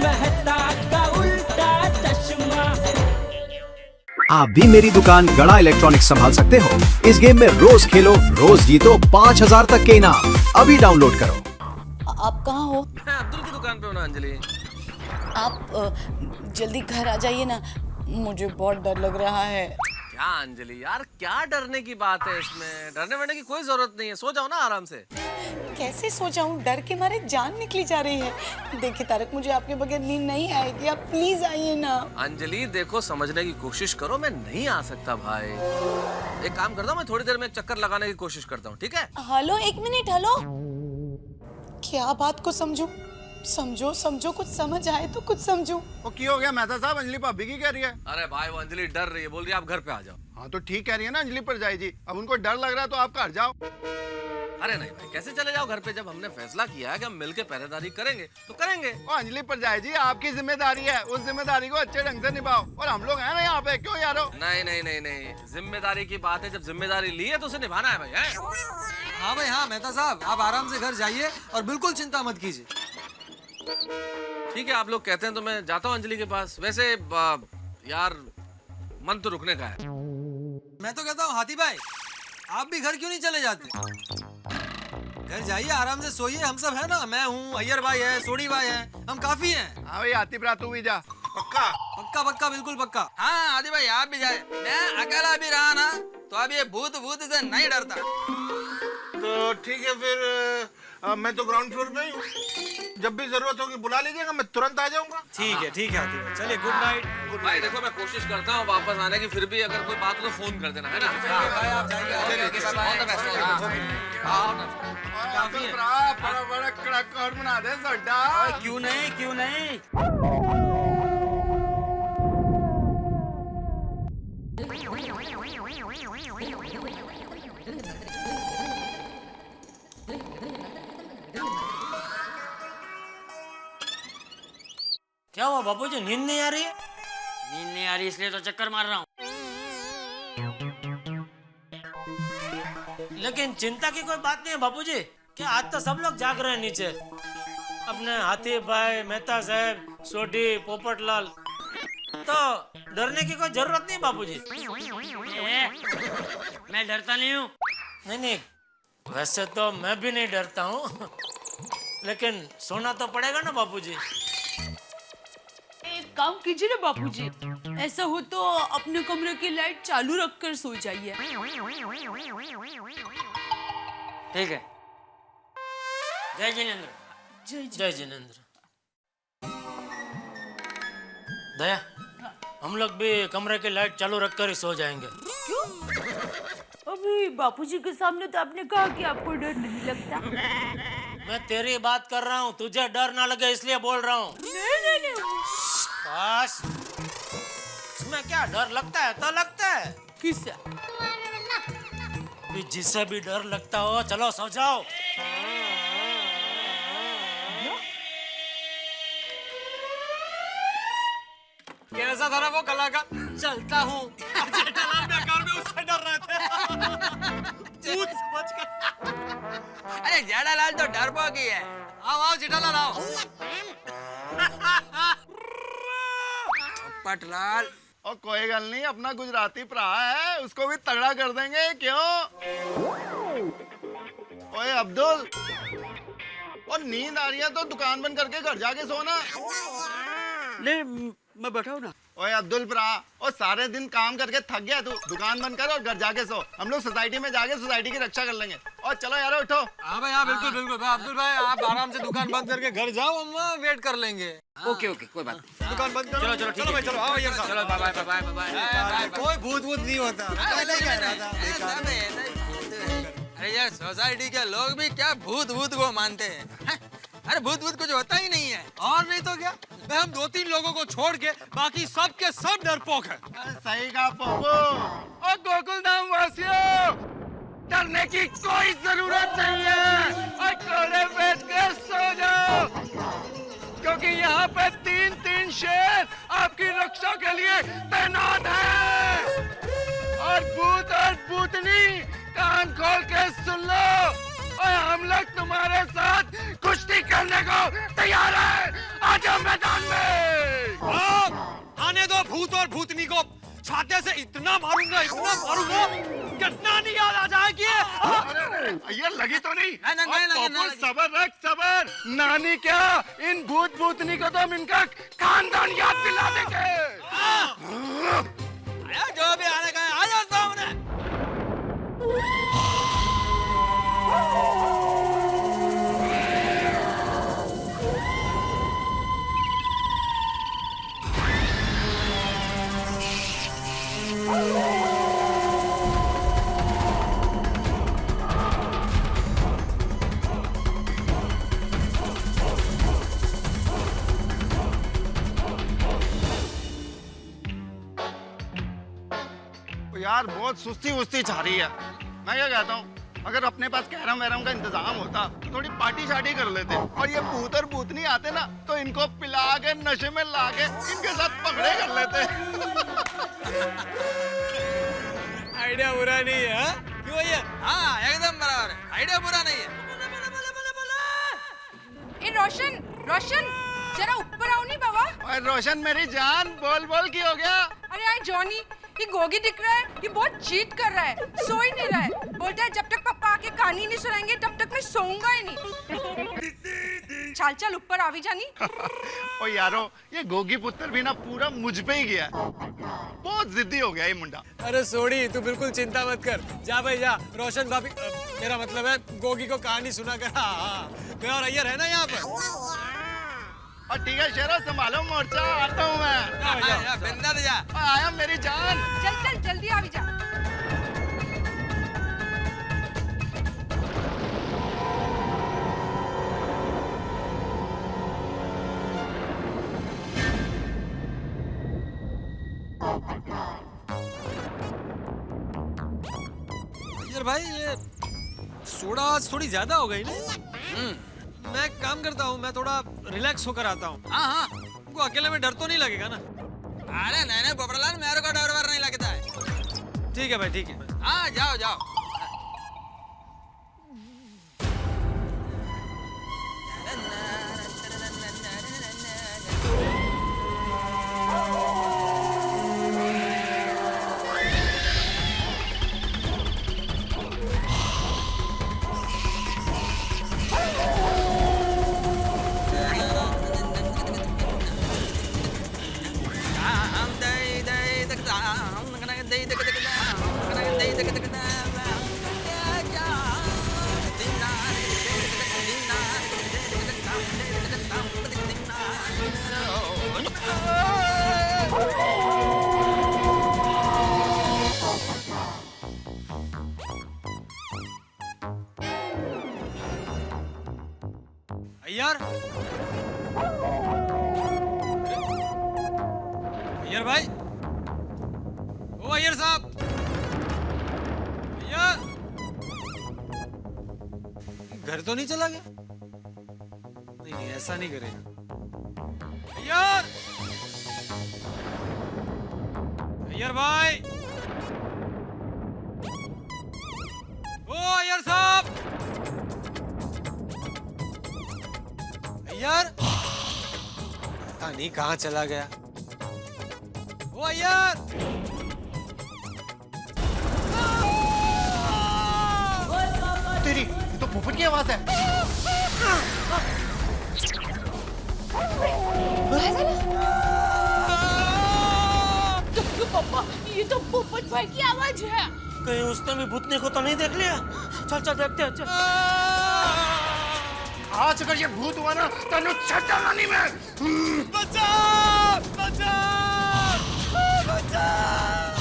मेहता का उल्टा चश्मा। आप भी मेरी दुकान गड़ा इलेक्ट्रॉनिक्स संभाल सकते हो। इस गेम में रोज खेलो, रोज जीतो 5000 तक के इनाम। अभी डाउनलोड करो। आप कहाँ हो? मैं अब्दुल की दुकान पे हूँ ना अंजलि। आप जल्दी घर आ जाइए ना, मुझे बहुत डर लग रहा है। क्या अंजलि यार, क्या डरने की बात है इसमें? डरने वरने की कोई जरूरत नहीं है, सो जाओ ना आराम से। कैसे सो जाऊं, डर के मारे जान निकली जा रही है। देखिए तारक, मुझे आपके बगैर नींद नहीं आएगी, आप प्लीज आइए ना। अंजलि देखो, समझने की कोशिश करो, मैं नहीं आ सकता भाई। एक काम करता हूँ, मैं थोड़ी देर में एक चक्कर लगाने की कोशिश करता हूँ, ठीक है? हेलो, एक मिनट। हेलो, क्या बात को समझू? समझो समझो, कुछ समझ आए तो कुछ समझू। वो क्यों हो गया मेहता साहब? अंजलि भाभी की कह रही है। अरे भाई, वो अंजलि डर रही है, बोल रही है आप घर पे आ जाओ। हाँ तो ठीक कह रही है ना अंजलि परजाई जी। अब उनको डर लग रहा है तो आप घर जाओ। अरे नहीं भाई, कैसे चले जाओ घर पे? जब हमने फैसला किया है कि हम मिलके पहरेदारी करेंगे तो करेंगे। ओ अंजलि परजाई जी, आपकी जिम्मेदारी है, उस जिम्मेदारी को अच्छे ढंग से निभाओ। और हम लोग हैं ना यहाँ पे, क्यों यारो? नहीं नहीं नहीं नहीं, जिम्मेदारी की बात है, जब जिम्मेदारी ली है तो उसे निभाना है भाई, है? हाँ भाई हाँ, मेहता साहब आप आराम से घर जाइए और बिल्कुल चिंता मत कीजिए। ठीक है, आप लोग कहते हैं तो मैं जाता हूँ अंजलि के पास। वैसे यार, मन तो रुकने का है। मैं तो कहता हूँ हाथी भाई, आप भी घर क्यों नहीं चले जाते? घर जाइए, आराम से सोइए, हम सब है ना। मैं हूँ, अय्यर भाई है, सोडी भाई है, हम काफी हैं। हाँ भाई, आती तू भी जा। पक्का पक्का पक्का, बिल्कुल पक्का। हाँ आदि भाई, आप भी जाए। मैं अकेला भी रहा ना तो अब ये भूत भूत से नहीं डरता। तो ठीक है फिर, मैं तो ग्राउंड फ्लोर पे ही हूँ। जब भी जरूरत होगी बुला लीजिएगा, मैं तुरंत आ जाऊंगा। ठीक है हाथी भाई, चलिए गुड नाइट। भाई देखो, मैं कोशिश करता हूँ वापस आने की, फिर भी अगर कोई बात हो तो फोन कर देना, है ना? भाई आप जाइए। काफी बड़ा बड़ा कड़क और बना दे सोडा। क्यों नहीं। क्या हुआ बापूजी, नींद नहीं आ रही है? नींद नहीं आ रही इसलिए तो चक्कर मार रहा हूँ। लेकिन चिंता की कोई बात नहीं है बापूजी। क्या आज तो सब लोग जाग रहे हैं नीचे, अपने हाथी भाई, मेहता साहब, सोडी, पोपटलाल। तो डरने की कोई जरूरत नहीं बापूजी। मैं डरता नहीं हूँ। नहीं, वैसे तो मैं भी नहीं डरता हूँ, लेकिन सोना तो पड़ेगा ना बापूजी। एक काम कीजिए ना बापूजी, ऐसा हो तो अपने कमरे की लाइट चालू रखकर सो जाइए। ठीक है। जय जिनेंद्र। जय जिनेंद्र। दया, हम लोग भी कमरे की लाइट चालू रखकर ही सो जाएंगे। क्यों? अभी बापूजी के सामने तो आपने कहा कि आपको डर नहीं लगता। मैं तेरी बात कर रहा हूँ, तुझे डर ना लगे इसलिए बोल रहा हूँ। नहीं। बस, इसमें क्या डर लगता है तो लगता है। किससे? भी जिससे भी डर लगता हो, चलो सो जाओ। कैसा था ना वो कला का चलता हूँ। जेठालाल बेकार में उससे डर रहे थे। भूत समझ कर। अरे जेठालाल तो डरपोक ही है। आओ जेठालाल आओ। पटलाल। और कोई गल नहीं, अपना गुजराती भरा है, उसको भी तगड़ा कर देंगे। क्यों? ओए अब्दुल, और नींद आ रही है तो दुकान बंद करके घर जाके सोना। नहीं, मैं बैठा हूँ ना। ओए अब्दुल भरा, और सारे दिन काम करके थक गया तू, दुकान बंद कर और घर जाके सो। हम लोग सोसाइटी में जाके सोसाइटी की रक्षा कर लेंगे। और चलो यार उठो। हाँ भाई हाँ, बिल्कुल भाई। अब्दुल भाई आप आराम से दुकान बंद करके घर जाओ, हम वेट कर लेंगे। ओके कोई बात नहीं। दुकान बंद करो। चलो भाई चलो, आओ यार साहब। चलो बाय। कोई भूत भूत नहीं होता। पहले ही कह रहा था। अरे यार, सोसाइटी के लोग भी क्या भूत को मानते हैं? अरे भूत कुछ होता ही नहीं है। और नहीं तो क्या, हम 2-3 लोगों को छोड़ के बाकी सब के सब डरपोक है। सही कहा पप्पू। और गोकुल धाम वासियों, डरने की कोई जरूरत नहीं है। और कोने बैठ के सो जाओ, क्योंकि यहाँ पे 3 शेर आपकी रक्षा के लिए तैनात हैं। और भूत और भूतनी, कान खोल के सुन लो, और हम लोग तुम्हारे साथ कुश्ती करने को तैयार हैं। आ जाओ मैदान में। भूतनी को छाते से इतना मारूंगा कि नानी याद आ जाएगी। ये लगी तो नहीं? नहीं, नहीं, नहीं, पोपट, नहीं। सबर रख, सबर। नानी क्या, इन भूत भूतनी को तो हम इनका खानदान याद दिला देंगे। आया जो भी आने का है, आ जाओ सामने। यार बहुत सुस्ती वुस्ती छा रही है। मैं क्या कहता हूँ, अगर अपने पास कैरम वैरम का इंतजाम होता तो थोड़ी पार्टी शार्टी कर लेते। और ये भूत और भूतनी आते ना तो इनको पिला के नशे में ला के इनके साथ पकड़े कर लेते। आइडिया बुरा नहीं है, हाँ? क्यों भैया? हाँ एकदम बराबर है, आइडिया बुरा नहीं है। ए रोशन, रोशन जरा ऊपर आओ नहीं बाबा। और रोशन मेरी जान, बोल बोल की हो गया? अरे यार जॉनी, ये गोगी दिख रहा है, ये बहुत चीट कर रहा है, सो ही नहीं रहा है। बोलता है जब तक पापा आके कहानी नहीं सुनाएंगे तब तक मैं सोऊंगा ही नहीं। चल चल ऊपर आवी जानी। ओ यारो, ये गोगी पुत्र भी ना पूरा मुझ पे ही गया। बहुत जिद्दी हो गया ये मुंडा। अरे सोडी, तू बिल्कुल चिंता मत कर। जा भाई जा, रोशन भाभी, मेरा मतलब है गोगी को कहानी सुना कर। हाँ, मैं और अय्यर है ना यहाँ पर। और ठीक है शेरो, संभालो मोर्चा, आता हूँ मैं। बिंदा जा। आया मेरी जान। चल चल जल्दी आवी जा। अय्यर भाई, ये सोडा आज थोड़ी ज्यादा हो गई ना? मैं एक काम करता हूँ, मैं थोड़ा रिलैक्स होकर आता हूँ। हाँ हाँ, तुमको अकेले में डर तो नहीं लगेगा ना? अरे नहीं नहीं पोपटलाल, मेरे को डर वर नहीं लगता है। ठीक है भाई, ठीक है। हाँ जाओ जाओ। अय्यर, अय्यर भाई, ओ अय्यर साहब, अय्यर, घर तो नहीं चला गया? नहीं नहीं, ऐसा नहीं करेगा। अय्यर, अय्यर भाई, ओ अय्यर साहब, अय्यर, पता नहीं कहाँ चला गया। ओ अय्यर, तेरी, ये तो पोपट की आवाज है। पापा, ये तो पोपट भाई की आवाज है। कहीं उसने भी भूतने को तो नहीं देख लिया? चल चल देखते हैं, चल। आज अगर ये भूत हुआ ना तो छटाना नहीं मैं। बचाओ, बचाओ, बचाओ।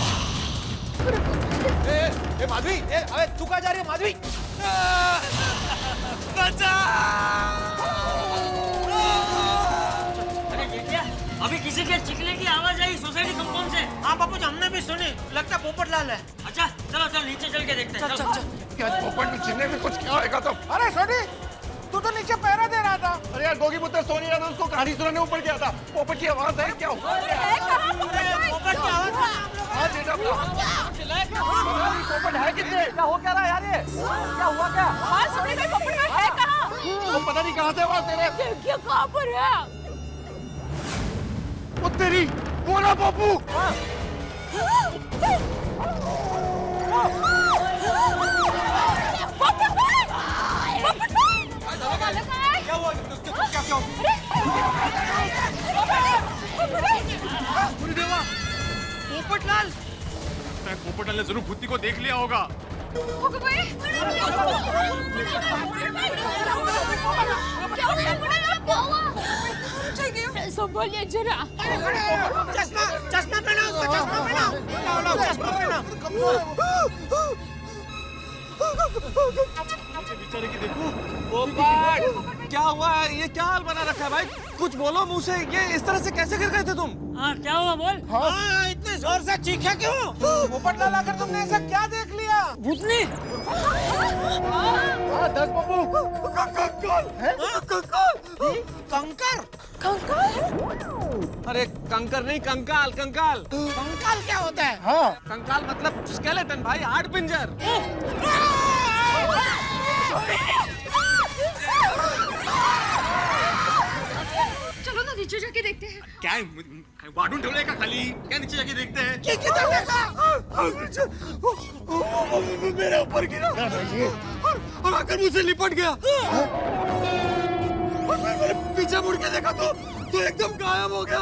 ए माधवी, अबे तू कहाँ जा रही है माधवी? अरे ये क्या? अभी किसी के चिकने की आवाज आई सोसाइटी कंपाउंड से। हाँ बापू जी, हमने भी सुनी, लगता है पोपट लाल है। अच्छा चलो चल नीचे चल के देखते हैं। चल चल चल। क्या पोपट में चिन्ह में कुछ क्या होगा तो? अरे सोनी, तू तो नीचे पहरा दे रहा था। अरे यार गोगी पुत्र सो नहीं रहा था, उसको कहानी सुनाने ऊपर गया था। पोपट की आवाज है क्या? पोपट की आवाज। हाँ बेटा, पोपट है कितने? क्या हो क्या रहा है यार? ये क्या हुआ क्या? हाँ सोनी भाई, पोपट भाई है कहाँ? वो पता नहीं कहाँ से आवाज दे रहे। ये कहाँ पर है? वो तेरी, वो ना बापू। क्या हुआ? क्या पोपटलाल, पोपटलाल ने जरूर भूती को देख लिया होगा। संभालिए जरा। चश्मा चश्मा पहना उसको, चश्मा पहना। चश्मा पहना। बेचारे की देखो। पोपट, क्या हुआ है? ये क्या हाल बना रखा है भाई? कुछ बोलो मुंह से। ये इस तरह से कैसे गिर गए थे तुम? हाँ क्या हुआ बोल। हाँ, इतने जोर से चीखा क्यों? पोपटलाल आकर तुमने ऐसा क्या देख लिया? भूतनी। हाँ, 10 बाबू। कंकर। अरे कंकर नहीं, कंकाल। कंकाल कंकाल क्या होता है? हाँ, कंकाल मतलब स्केलेटन भाई, हाड़ पिंजर। चलो ना नीचे जाके देखते हैं। क्या वाडून ठेवले का खाली? क्या नीचे जाके देखते हैं? किधर देखा? मेरे ऊपर गिरा और आकर मुझसे लिपट गया। मैंने पीछे मुड़ के देखा तो एकदम गायब हो गया।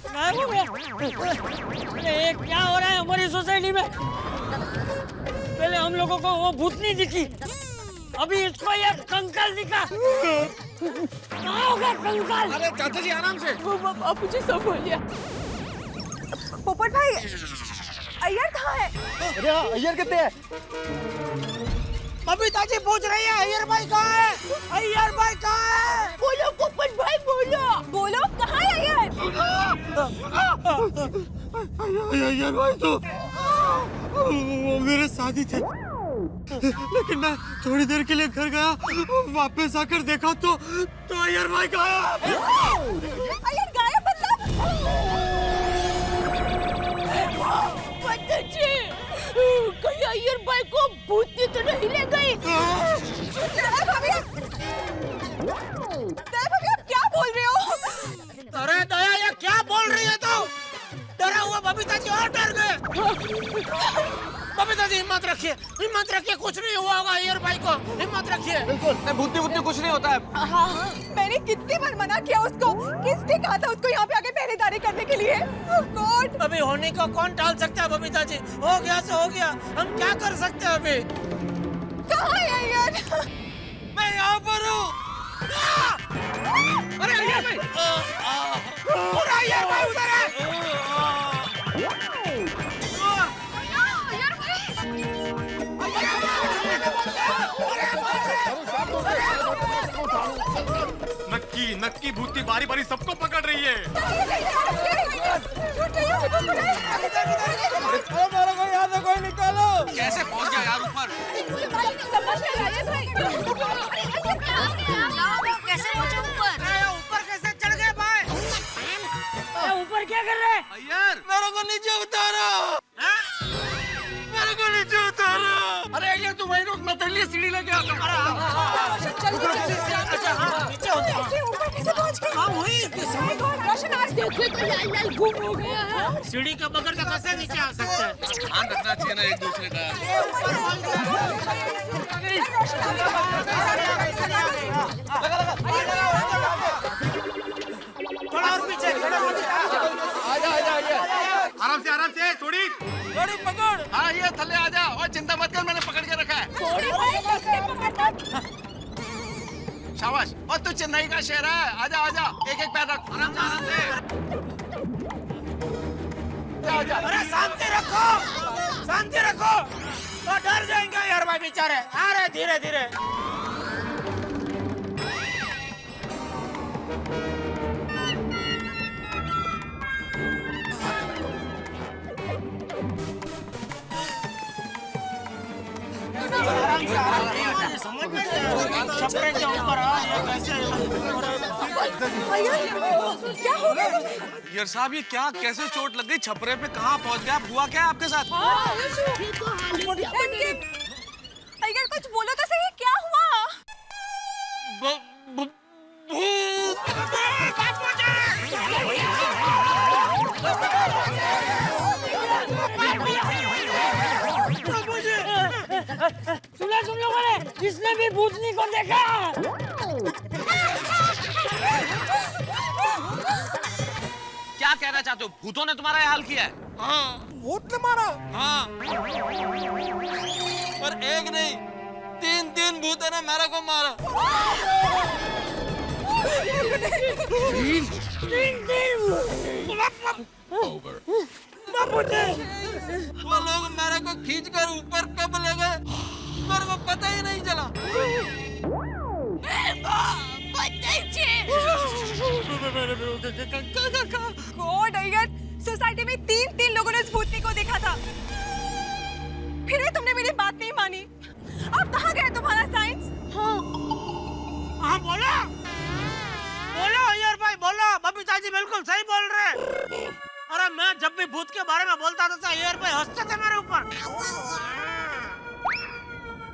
गायब हो गया? अरे क्या हो रहा है हमारी सोसाइटी में? पहले हम लोगों को वो भूतनी दिखी, अभी इसको ये कंकाल दिखा। कहाँ हो गया कंकाल? अरे चाचा जी आराम से। बापू जी संभालिए। पोपट भाई, अय्यर कहाँ है? अरे अय्यर कितने हैं? बबीता जी पूछ रही है अय्यर भाई कहाँ है? अय्यर भाई कहाँ है? बोलो पोपट भाई बोलो। बोलो कहाँ है अय्यर? अय्यर भाई तो वो मेरे साथ ही थे, लेकिन मैं थोड़ी देर के लिए घर गया, वापस आकर देखा तो अय्यर भाई गायब। अय्यर गायब मतलब? कहीं अय्यर भाई को भूतनी तो नहीं ले गई? क्या बोल रहे हो? अरे दया, ये क्या बोल रही है तू? डरा हुआ बबीता जी और डर गए। बबीता जी हिम्मत रखिए, कुछ नहीं हुआ होगा अय्यर भाई को, हिम्मत रखिए। बिल्कुल, भूतनी कुछ नहीं होता है। हाँ, मैंने कितनी बार मना किया उसको। किसने कहा था उसको यहाँ पे आके पहरेदारी करने के लिए? गॉड, अभी होने को कौन टाल सकता है बबीता जी? हो गया सो हो गया, हम क्या कर सकते हैं अभी? कहाँ है अय्यर? मैं यहाँ पर हूँ। अरे अय्यर भाई, पूरा अय्यर भाई उधर है। नक्की भूतनी बारी बारी सबको पकड़ रही है। मेरे को यहाँ से कोई निकालो। कैसे पहुंच गया यार ऊपर? कैसे पहुंचे ऊपर? ऊपर कैसे चढ़ गए भाई? ऊपर क्या कर रहे हैं? अय्यर, मेरे को नीचे उतारो। मेरे को नीचे उतारो। अरे अय्यर तू वहीं रुक, मैं तेरे लिए सीढ़ी लेके आता हूँ। ऊपर कैसे पहुँच गए? हाँ वही रोशन आज देखो तो लाल लाल घूम हो गया है। सीढ़ी के बगैर का कैसे नीचे आ सकता है? ध्यान रखना चाहिए ना एक दूसरे का। थोड़ा और पीछे। आराम से थोड़ी। थोड़ी पकड़। हाँ ये थल्ले आ जा और चिंता मत कर, मैंने पकड़ के रखा है। शाबाश। और तू चेन्नई का शेर है, आजा आजा, एक एक पैर रख, आराम से। आजा। अरे शांति रखो। तो डर जाएंगे यार भाई बेचारे। आ रहे धीरे धीरे। छपरे के ऊपर क्या हो गया? यार साहब ये क्या, कैसे चोट लग गई? छपरे पे कहाँ पहुँच गया? हुआ क्या आपके साथ? अय्यर कुछ बोलो तो सही, क्या हुआ? भूत। तुम लोगों ने? जिसने भी भूतनी को देखा? क्या कहना चाहते हो? भूतों ने तुम्हारा ये हाल किया है? हाँ, भूत ने मारा? हाँ। और एक नहीं, तीन भूतों ने मेरे को मारा। बाबूजी! वो लोग मेरे को खींचकर ऊपर कब ले गए मेरे को पता ही नहीं चला। गॉड अय्यर, सोसाइटी में तीन लोगों ने इस भूतनी को देखा था। फिर भी तुमने मेरी बात नहीं मानी। अब कहाँ गया तुम्हारा साइंस? हाँ बोलो अय्यर भाई बोलो। बबीता जी बिल्कुल सही बोल रहे। अरे मैं जब भी भूत के बारे में बोलता था अय्यर भाई हंसते थे मेरे ऊपर।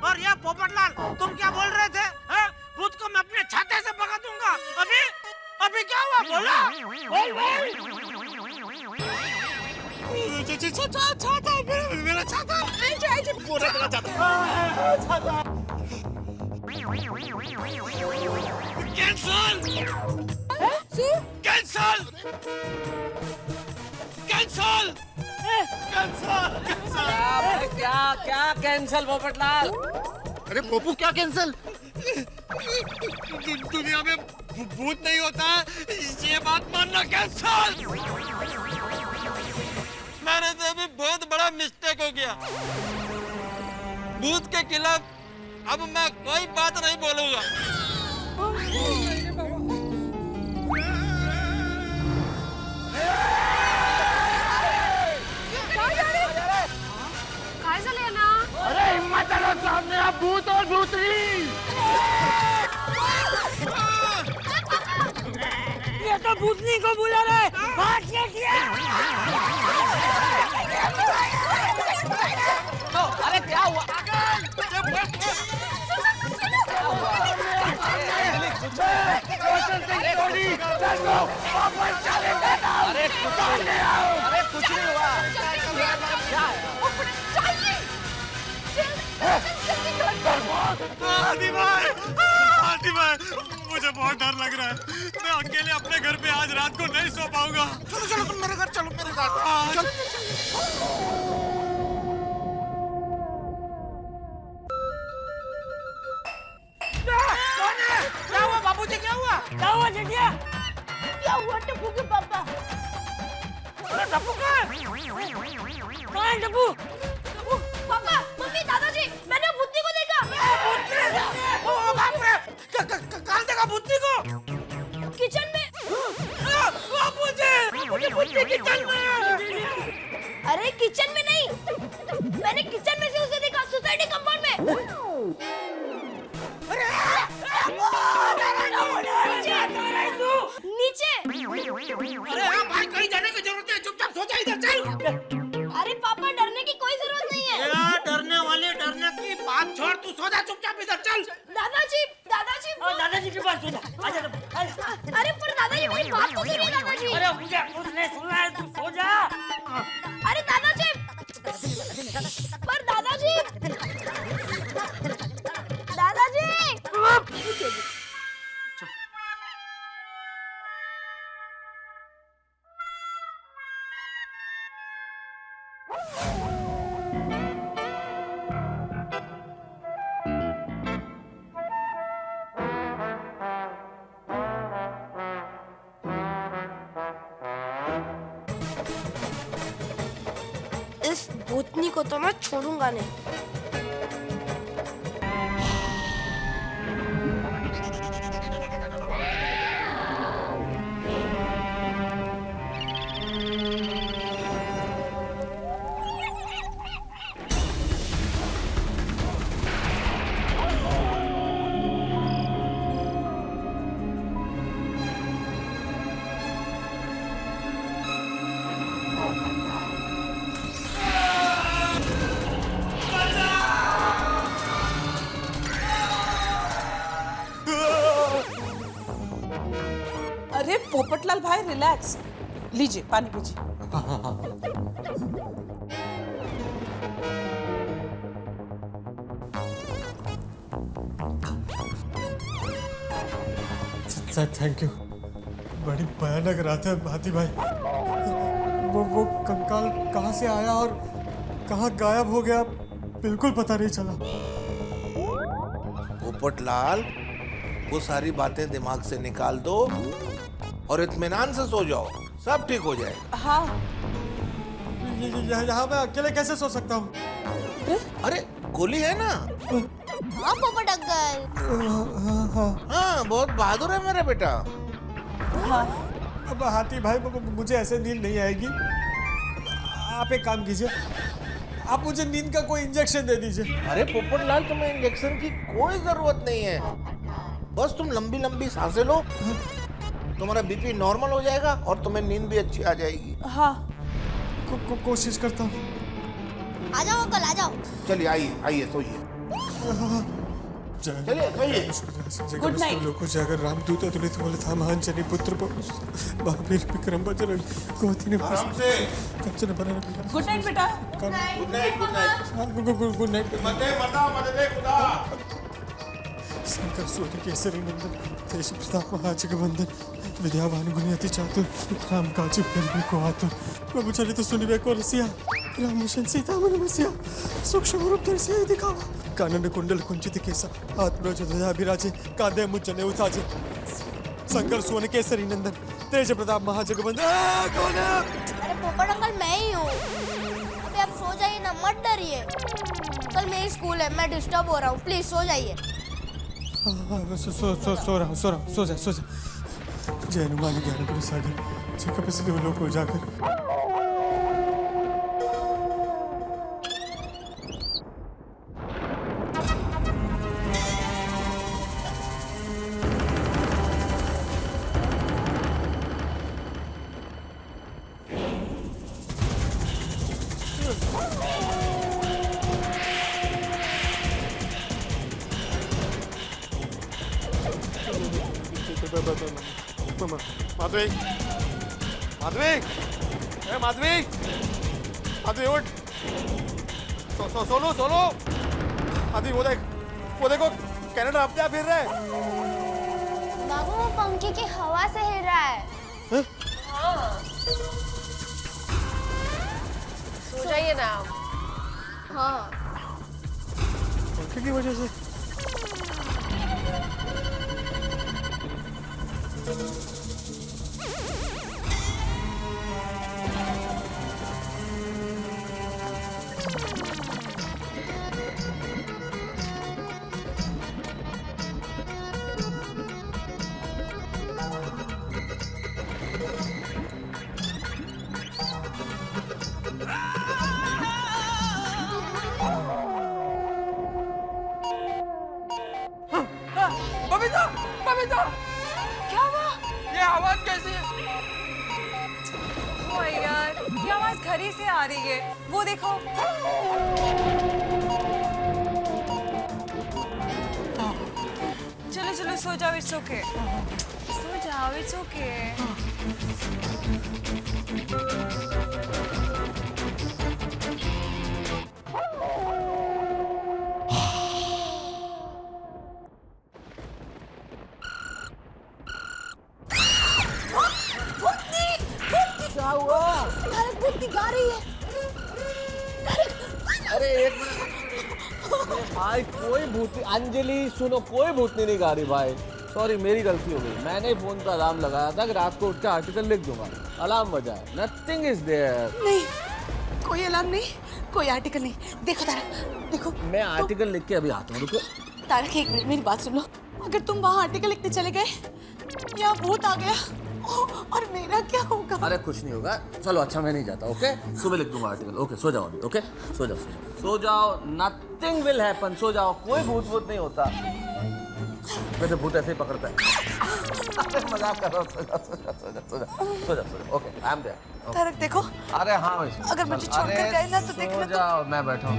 और ये पोपटलाल तुम क्या बोल रहे थे? भूत को मैं अपने छाते से भगा दूंगा। अभी क्या हुआ? बोलो। छाता मेरा छाता। कैंसल। क्या कैंसल पोपटलाल? अरे पोपू क्या कैंसल? दुनिया में भूत नहीं होता है ये बात मानना कैंसल। मैंने तो अभी बहुत बड़ा मिस्टेक हो गया। भूत के खिलाफ अब मैं कोई बात नहीं बोलूंगा। अरे हिम्मत करो सामने आप भूत और भूतनी। ये तो भूतनी को बुला रहे। बात क्या किया? तो अरे क्या हुआ? अरे कुछ नहीं हुआ। आंटी भाई मुझे बहुत डर लग रहा है। मैं अकेले अपने घर पे आज रात को नहीं सो पाऊंगा। चलो तुम मेरे घर चलो। मेरे घर क्या हुआ बाबूजी? क्या हुआ जिंदिया? क्या हुआ टप्पू के पापा? अरे टप्पू कहाँ है टप्पू? पापा, मम्मी, दादाजी, मैंने भूतनी को देखा। ओ बाप रे! कहाँ देखा भूतनी को? किचन में। बाबूजी! भूतनी किचन में! अरे किचन में नहीं, मैंने किचन में से उसे देखा सोसाइटी कंपाउंड में। नीचे। अरे हाँ भाई कहीं जाने की जरूरत नहीं, चुपचाप सो जा इधर चल। अरे पापा डरने की कोई जरूरत नहीं है। डरने की बात छोड़, तू सो जा चुपचाप इधर चल। दादाजी दादाजी के पास सो जा। आजा। अरे पर दादाजी मेरी बात तो सुनिए दादाजी। अरे मुझे कुछ नहीं सुनना है, तू सो जा। अरे दादाजी पर दादाजी इस भूतनी को तो मैं छोड़ूंगा नहीं। अरे पोपटलाल भाई रिलैक्स, लीजिए पानी पीजिए। Sir thank you. बड़ी भयानक रात है हाथी भाई। वो कंकाल कहाँ से आया और कहाँ गायब हो गया बिल्कुल पता नहीं चला। पोपटलाल, वो सारी बातें दिमाग से निकाल दो और इत्मीनान से सो जाओ, सब ठीक हो जाएगा। हाँ। यहाँ मैं अकेले कैसे सो सकता हूँ? अरे गोली है ना। हाँ पोपट अंकल। हाँ बहुत बहादुर है मेरा बेटा। हाँ। अब हाथी भाई मुझे ऐसे नींद नहीं आएगी। आप एक काम कीजिए, आप मुझे नींद का कोई इंजेक्शन दे दीजिए। अरे पोपटलाल, तुम्हें इंजेक्शन की कोई जरूरत नहीं है। बस तुम लंबी लंबी सांसें लो, तुम्हारा बीपी नॉर्मल हो जाएगा और तुम्हें नींद भी अच्छी आ जाएगी। हाँ। कोशिश करता हूँ। आ जाओ अंकल आ जाओ। चलिए आइए आइए सोइए। चलिए सोइए। Good night. लोगों जागर रामदूत अतुलित बोले महान जनी पुत्र महावीर विक्रम बजरंग गोती ने आराम से। कंचन बना। गुड नाइट बेटा। Good night good night. Good night. मददे खुदा। शंकर सूर्य केसरी नंदन तेज प्रताप महाजगवंदन विद्यावान गुणी अति चातुर राम काज करिबे को आतुर प्रभु चरित सुनिबे को रसिया राम मिशन सीता मन बसिया सूक्ष्म रूप धरि दिखावा कानन कुंडल कुंचित केसा आत्मज ध्वजा विराजे कांधे मुझने उताजे शंकर सुवन केसरी नंदन तेज प्रताप महाजगवंदन। कौन है? अरे पोपट अंकल मैं ही हूँ। अबे आप सो जाइए ना, मत डरिए। कल मेरी स्कूल है, मैं डिस्टर्ब हो रहा हूँ, प्लीज सो जाइए। सो रहा हूँ सो जा जय हनुमान ज्ञान गुरु सागर जय कपिल लोक उजागर। माधवी, माधवी, माधवी, माधवी उठ। सोनू, माधवी वो देखो कनाडा अपने आप हिल रहा है। बाबू वो पंखे की हवा से हिल रहा है। हाँ। सो जाइए ना। हाँ। पंखे की वजह से बबीता, क्या हुआ? ये आवाज कैसी है? ओह यार, ये आवाज घर ही से आ रही है। वो देखो। चलो सो जाओ, इट्स ओके। सो जाओ, इट्स ओके। क्या हुआ? भूतनी गा रही है। अरे एक मिनट भाई, कोई भूतनी, अंजलि सुनो, कोई भूतनी नहीं गा रही भाई। सॉरी, मेरी गलती हो गई। मैंने फोन पे अलार्म लगाया था कि रात को उठ के आर्टिकल लिख दूंगा। अलार्म बजा है। Nothing is there. नहीं, कोई अलार्म नहीं, कोई आर्टिकल नहीं। देखो तारक, देखो। मैं आर्टिकल लिख के अभी आता हूँ, रुको। तारक एक मिनट मेरी बात सुन लो। अगर तुम वहाँ आर्टिकल लिखते चले गए या भूत आ गया और मेरा क्या होगा? अरे कुछ नहीं होगा, चलो अच्छा मैं नहीं जाता। ओके, सुबह लिख दूंगा आर्टिकल। ओके, सो जाओ अभी। ओके, सो जाओ। Nothing will happen. सो जाओ, कोई भूत नहीं होता। वैसे भूत ऐसे ही पकड़ता है। अरे मजाक कर रहा हूँ। सो जाओ। Okay, I am there. Tarak देखो। अरे हाँ, अगर मुझे छोड़कर गए ना तो देखना। सो जाओ, मैं बैठा हूँ।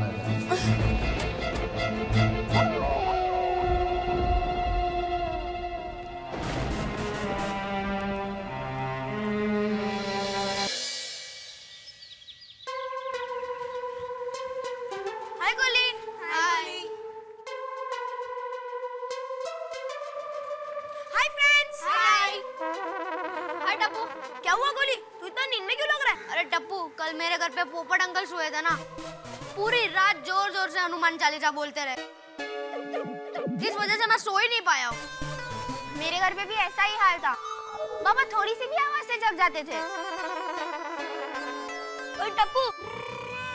हाय गोली। Hi friends. टप्पू, क्या हुआ गोली? तू इतना नींद में क्यों लग रहा है? अरे टप्पू, कल मेरे घर पे पोपट अंकल सोए थे ना, पूरी रात जोर जोर से हनुमान चालीसा बोलते रहे, इस वजह से मैं सो ही नहीं पाया हूँ। मेरे घर पे भी ऐसा ही हाल था, पापा थोड़ी सी भी आवाज से जग जाते थे। और टप्पू,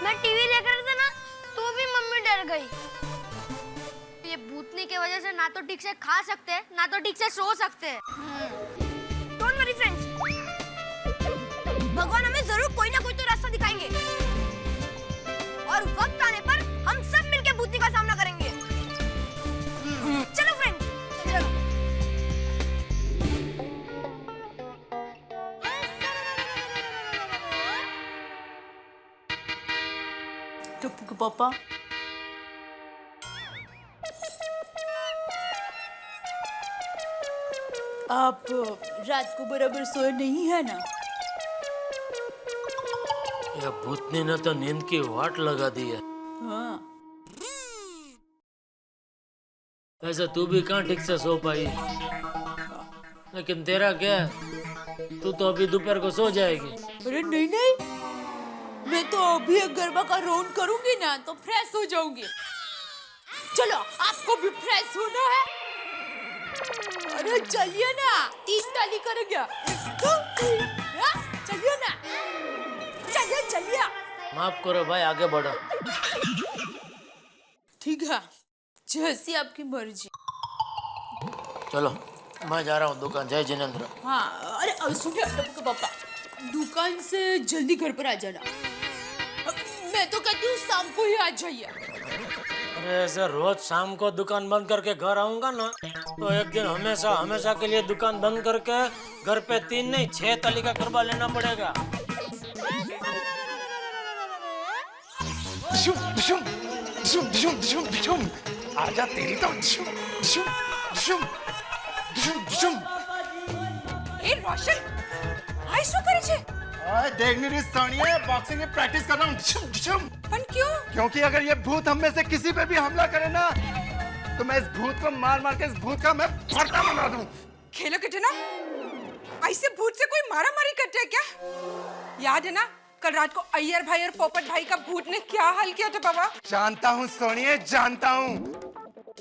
मैं टीवी देख रहा था ना, तो भी मम्मी डर गई। ये भूतनी की वजह से ना तो ठीक से खा सकते, ना तो ठीक से सो सकते। डोंट वरी फ्रेंड्स, भगवान हमें जरूर कोई ना कोई तो रास्ता दिखाएंगे, और वक्त आने पर हम सब मिलके भूतनी का सामना करेंगे। चलो फ्रेंड्स, चलो। टप्पू के पापा, आप रात को बराबर सोए नहीं है ना? ये भूतनी ने तो नींद की वाट लगा दी है। हाँ। वैसे तू भी कहाँ ठीक से सो पाई, लेकिन तेरा क्या है, तू तो अभी दोपहर को सो जाएगी। अरे नहीं नहीं, मैं तो अभी एक गरबा का राउंड करूंगी ना तो फ्रेश हो जाऊंगी। चलो, आपको भी फ्रेश होना है? अरे चलिए ना, 3 ताली करेंगे। 1 2 3, चलिए ना, चलिए चलिए। माफ करो भाई, आगे बढ़ो। ठीक है, जैसी आपकी मर्जी। चलो, मैं जा रहा हूँ दुकान। जय जिनेंद्र। हाँ, अरे सुनिए टप्पू के पापा, दुकान से जल्दी घर पर आ जाना। मैं तो कहती हूँ शाम को ही आ जाइए। अरे ऐसे रोज शाम को दुकान बंद करके घर आऊंगा ना, तो एक दिन हमेशा हमेशा के लिए दुकान बंद करके घर पे 3 नहीं 6 ताली का गरबा लेना पड़ेगा। आजा तेरी तो ए रोशन, आई शो करे छे? ओए देख नहीं रही सोनिया, बॉक्सिंग की प्रैक्टिस कर रहा हूँ। पण क्यों? क्योंकि अगर ये भूत हम में से किसी पे भी हमला करे ना, तो मैं इस भूत को मार मार के इस भूत का मैं भरता बना दूं। खेलो किटे ना, ऐसे भूत से कोई मारा मारी करते है क्या? याद है ना कल रात को अय्यर भाई और पोपट भाई का भूत ने क्या हाल किया था बाबा? जानता हूँ सोनिया, जानता हूँ,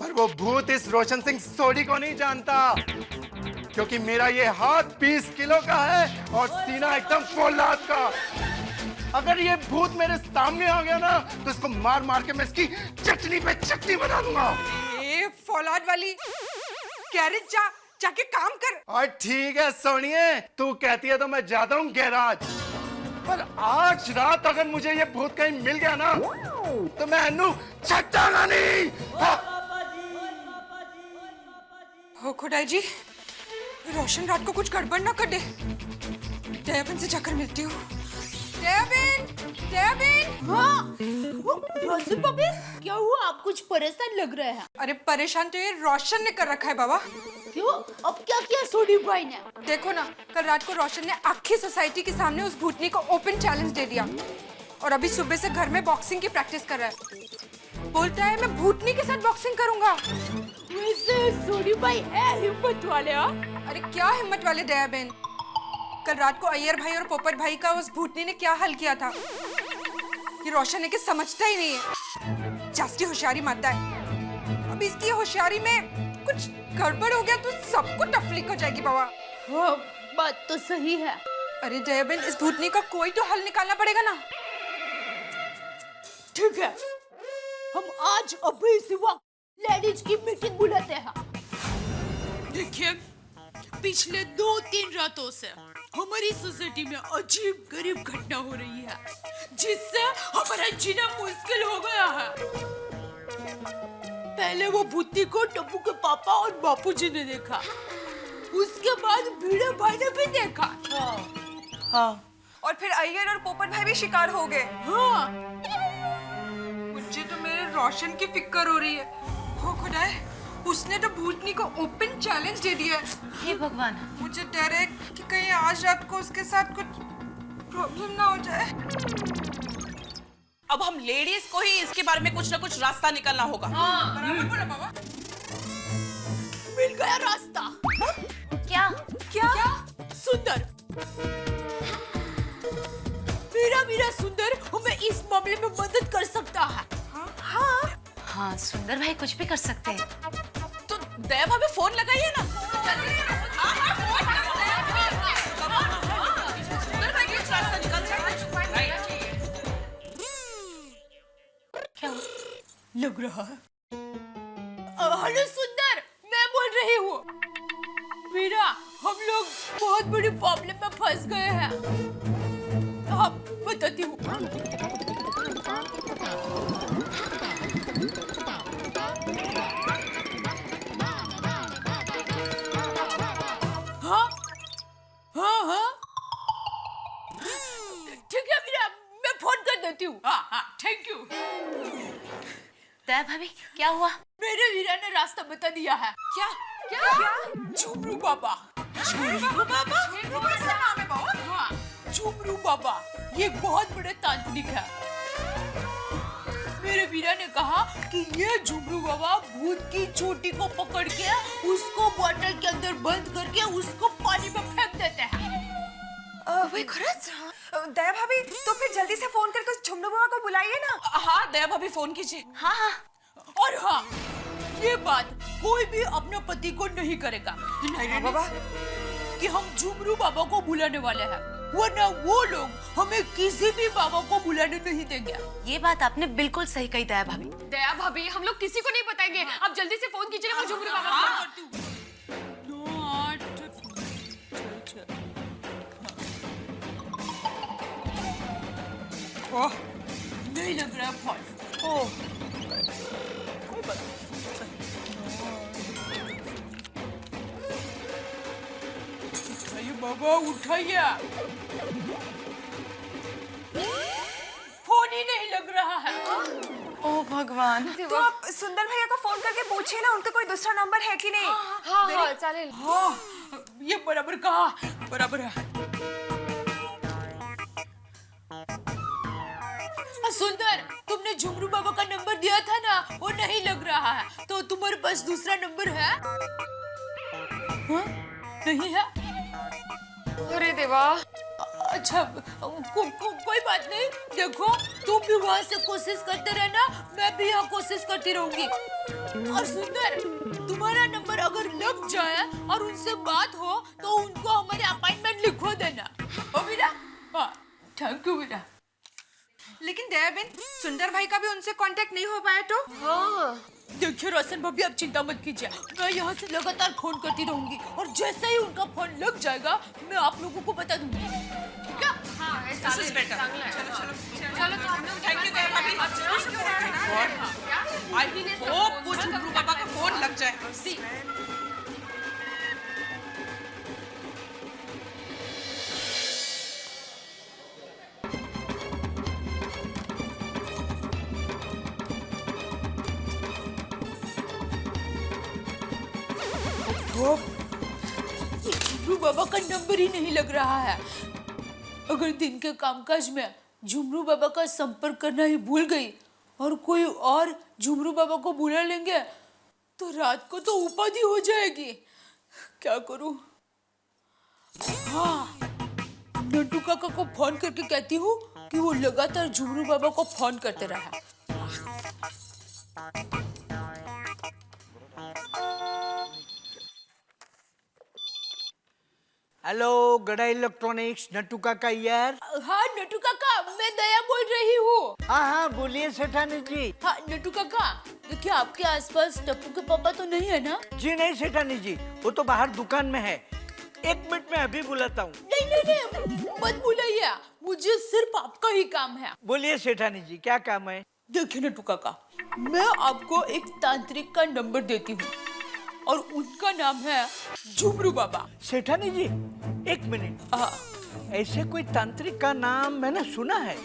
पर वो भूत इस रोशन सिंह सोडी को नहीं जानता, क्योंकि मेरा ये हाथ 20 किलो का है और सीना एकदम फौलाद का। अगर ये भूत मेरे सामने आ गया ना, तो इसको मार मार के मैं इसकी चटनी पे चटनी बना दूंगा। ए फौलाद वाली, गैरेज जाके काम कर। और ठीक है सोनिए, तू कहती है तो मैं जाता हूँ गैराज, पर आज रात अगर मुझे ये भूत कहीं मिल गया ना, तो मैं अन्नू छटाना नहीं। हो खुदाई जी, रोशन रात को कुछ गड़बड़ ना कर दे। डेविन से जाकर मिलती हूँ। Devin, Devin. हाँ, रोशन पापी, क्या हुआ? आप कुछ परेशान लग रहे हैं। अरे परेशान तो ये रोशन ने कर रखा है बाबा। क्यों? अब क्या किया सोडी भाई ने? देखो ना, कल रात को रोशन ने आखी सोसाइटी के सामने उस भूतनी को ओपन चैलेंज दे दिया, और अभी सुबह से घर में बॉक्सिंग की प्रैक्टिस कर रहा है। बोलता है मैं भूतनी के साथ बॉक्सिंग करूंगा। वैसे सोडी भाई है हिम्मत वाले। अरे क्या हिम्मत वाले दया बहन, कल रात को अय्यर भाई और पोपट भाई का उस भूतनी ने क्या हल किया था, ये रोशन है कि समझता ही नहीं है, जास्ती होशियारी मारता है। अब इसकी होशियारी में कुछ गड़बड़ हो गया तो सबको तकलीफ हो जाएगी बाबा। हाँ, बात तो सही है। अरे जया बहन, इस भूतनी का कोई तो हल निकालना पड़ेगा ना। ठीक है, हम आज अभी इसी वक्त लेडीज की मीटिंग बुलाते हैं। देखिए, पिछले 2-3 रातों से हमारी सोसाइटी में अजीब गरीब घटना हो रही है, जिससे हमारा जीना मुश्किल हो गया है। पहले वो भूतनी को टप्पू के पापा और बापूजी ने देखा, उसके बाद भिड़े भाई ने भी देखा। हाँ। और फिर अय्यर और पोपट भाई भी शिकार हो गए। हाँ। मुझे तो मेरे रोशन की फिक्र हो रही है। हो खुदा, उसने तो भूतनी को ओपन चैलेंज दे दिया है। हे भगवान, मुझे डर है कि कहीं आज रात को उसके साथ कुछ प्रॉब्लम ना हो जाए। अब हम लेडीज को ही इसके बारे में कुछ ना कुछ रास्ता निकालना होगा। हाँ, बराबर बोला बाबा। मिल गया रास्ता। क्या? क्या? सुंदर, मेरा सुंदर हमें इस मामले में मदद कर सकता है। हाँ सुंदर भाई कुछ भी कर सकते हैं। तो दया भाभी फोन लगाइए ना। सुंदर भाई कुछ रास्ता निकल जाए। क्या लग रहा है। हेलो सुंदर, मैं बोल रही हूँ। मीरा, हम लोग बहुत बड़ी प्रॉब्लम में फंस गए हैं। हाँ, बताती हूँ। हाँ, हाँ, हाँ। ठीक है मीरा, मैं फोन कर देती हूँ। हाँ, हाँ, थैंक यू। दया भाभी क्या हुआ? मेरे वीरा ने रास्ता बता दिया है। क्या? झुमरू बाबा। झुमरू बाबा? कैसा नाम है बाबा? हाँ, झुमरू बाबा। ये बहुत बड़े तांत्रिक है। मेरे वीरा ने कहा कि ये झुमरू बाबा भूत की चोटी को पकड़ के उसको बॉटल के अंदर बंद करके उसको पानी में फेंक देते हैं। वही खरच? दया भाभी तो फिर जल्दी से फोन करके झुमरू बाबा को बुलाइए ना। हाँ दया भाभी फोन कीजिए। हाँ हाँ। और हाँ, ये बात कोई भी अपने पति को नहीं करेगा। नहीं बाबा कि हम झुमरू बाबा को बुलाने वाले हैं, वरना वो लोग हमें किसी भी बाबा को बुलाने नहीं देंगे। ये बात आपने बिल्कुल सही कही दया भाभी। दया भाभी हम लोग किसी को नहीं बताएंगे। आप जल्दी से फोन कीजिए ना झुमरू बाबा को। ओह, नहीं लग रहा फोन। ओह, कोई बात नहीं। बाबा उठाइए। फोन ही नहीं लग रहा है। ओ भगवान। तो आप सुंदर भैया को फोन करके पूछिए ना उनका कोई दूसरा नंबर है कि नहीं। हाँ चालेल। हाँ, ये बराबर कहा, बराबर है। सुंदर, तुमने झुमरू बाबा का नंबर दिया था ना, वो नहीं लग रहा है। तो तुम्हारे पास दूसरा नंबर है? हाँ? नहीं है? अरे देवा। अच्छा, कोई बात नहीं। देखो, तुम भी वहाँ से कोशिश करते रहना, मैं भी यहाँ कोशिश करती रहूंगी। और सुंदर, तुम्हारा नंबर अगर लग जाए और उनसे बात हो, तो उनको हमारे अपॉइंटमेंट लिखवा देना। ओ मीरा? हाँ, थैंक यू मीरा। लेकिन दया बहन, सुंदर भाई का भी उनसे कांटेक्ट नहीं हो पाया तो? हाँ। देखिए रोशन भाभी, आप चिंता मत कीजिए, मैं यहाँ से लगातार फोन करती रहूंगी और जैसे ही उनका फोन लग जाएगा मैं आप लोगों को बता दूंगी। ठीक है? हाँ, ऐसा ही बेटर। चलो तो हम लोग थैंक यू दया भाभी। आप जरूर से फोन करना। आई होप वो झुमरू बाबा का फोन लग जाए। झुमरू बाबा का नंबर ही नहीं लग रहा है। अगर दिन के कामकाज में झुमरू बाबा का संपर्क करना ही भूल गई और कोई और झुमरू बाबा को बुला लेंगे तो रात को तो उपाधि हो जाएगी। क्या करूं? हाँ, नंटू काका को फोन करके कहती हूँ कि वो लगातार झुमरू बाबा को फोन करते रहा। हेलो गड़ा इलेक्ट्रॉनिक्स, नट्टू काका यार। हाँ नट्टू काका, मैं दया बोल रही हूँ। हाँ बोलिए सेठानी जी। हाँ नट्टू काका, देखिए आपके आसपास टप्पू के पापा तो नहीं है ना? जी नहीं सेठानी जी, वो तो बाहर दुकान में है। 1 मिनट में अभी बुलाता हूँ। नहीं, मत बुलाइए, मुझे सिर्फ आपका ही काम है। बोलिए सेठानी जी, क्या काम है? देखिए नट्टू काका, मैं आपको एक तांत्रिक का नंबर देती हूँ और उनका नाम है झुमरू बाबा। सेठानी जी 1 मिनट। ऐसे कोई तांत्रिक का नाम मैंने सुना है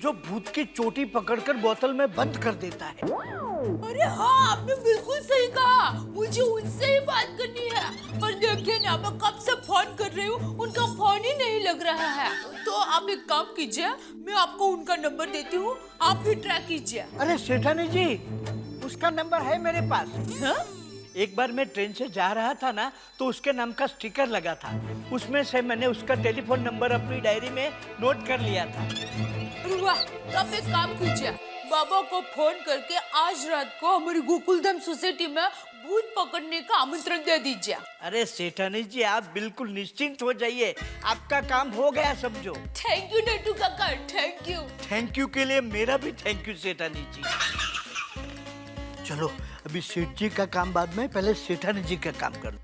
जो भूत की चोटी पकड़कर बोतल में बंद कर देता है। अरे हाँ, आपने बिल्कुल सही कहा, मुझे उनसे ही बात करनी है। पर देखिए ना, मैं कब से फोन कर रही हूँ, उनका फोन ही नहीं लग रहा है। तो आप एक काम कीजिए, मैं आपको उनका नंबर देती हूँ, आप भी ट्राई कीजिए। अरे सेठानी जी, उसका नंबर है मेरे पास। हाँ? एक बार मैं ट्रेन से जा रहा था ना, तो उसके नाम का स्टिकर लगा था। उसमें से मैंने उसका टेलीफोन नंबर अपनी डायरी में नोट कर लिया था। वाह, तो आप एक काम कीजिए, बाबा को फोन करके आज रात को हमारी गोकुलधाम सोसाइटी में भूत पकड़ने का आमंत्रण दे दीजिए। अरे सेठानी जी, आप बिल्कुल निश्चिंत हो जाइए, आपका काम हो गया समझो। थैंक यू नट्टू काका, थैंक यू। थैंक यू के लिए मेरा भी थैंक यू सेठानी जी। चलो अभी सेठ जी का काम बाद में, पहले सेठानी जी का काम कर।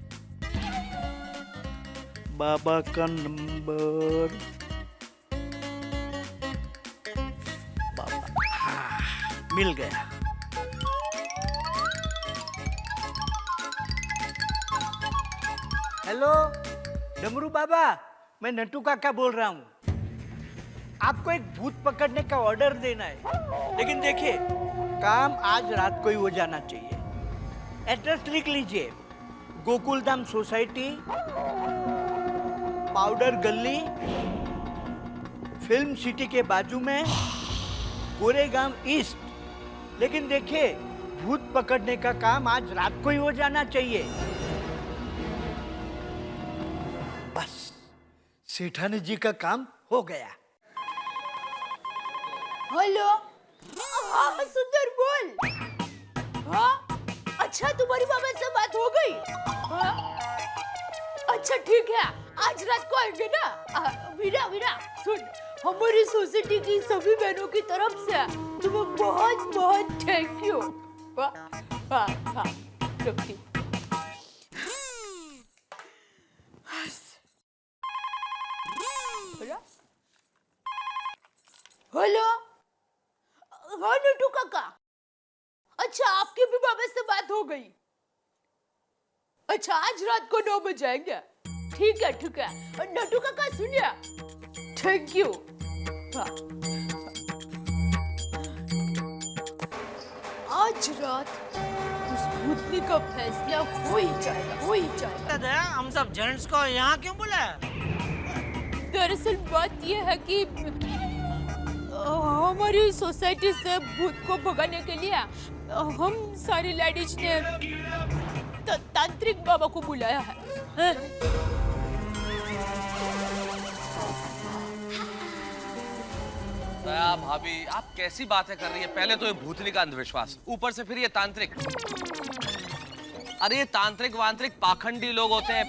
बाबा का नंबर, बाबा, हाँ, मिल गया। हेलो डमरू बाबा, मैं नट्टू काका बोल रहा हूँ। आपको एक भूत पकड़ने का ऑर्डर देना है, लेकिन देखिए काम आज रात को ही हो जाना चाहिए। एड्रेस लिख लीजिए, गोकुलधाम सोसाइटी, पाउडर गली, फिल्म सिटी के बाजू में, गोरेगांव ईस्ट। लेकिन देखिए भूत पकड़ने का काम आज रात को ही हो जाना चाहिए। बस सेठानी जी का काम हो गया। हेलो, हाँ सुंदर बोल। हाँ, अच्छा तुम्हारी बाबा से बात हो गई? हाँ? अच्छा ठीक है, आज रात को आएंगे ना। वीरा वीरा सुन, हमारी सोसाइटी की सभी बहनों की तरफ से तुम्हें बहुत बहुत थैंक यू। हाँ, रखती हूँ। हेलो, हाँ नट्टू काका, अच्छा आपके भी बाबा से बात हो गई? अच्छा आज रात को 9 बजे आएंगे। ठीक है ठीक है, नट्टू काका सुनिए, थैंक यू। हाँ। आज रात उस भूतनी का फैसला हो ही जाएगा, हो ही जाएगा। हम सब जेंट्स को यहाँ क्यों बुलाया? दरअसल बात यह है कि हमारी सोसाइटी से भूत को भगाने के लिए हम सारी लेडीज ने तांत्रिक बाबा को बुलाया है। दया भाभी, आप कैसी बातें कर रही है? पहले तो ये भूतनी का अंधविश्वास, ऊपर से फिर ये तांत्रिक। अरे ये तांत्रिक वांत्रिक पाखंडी लोग होते हैं,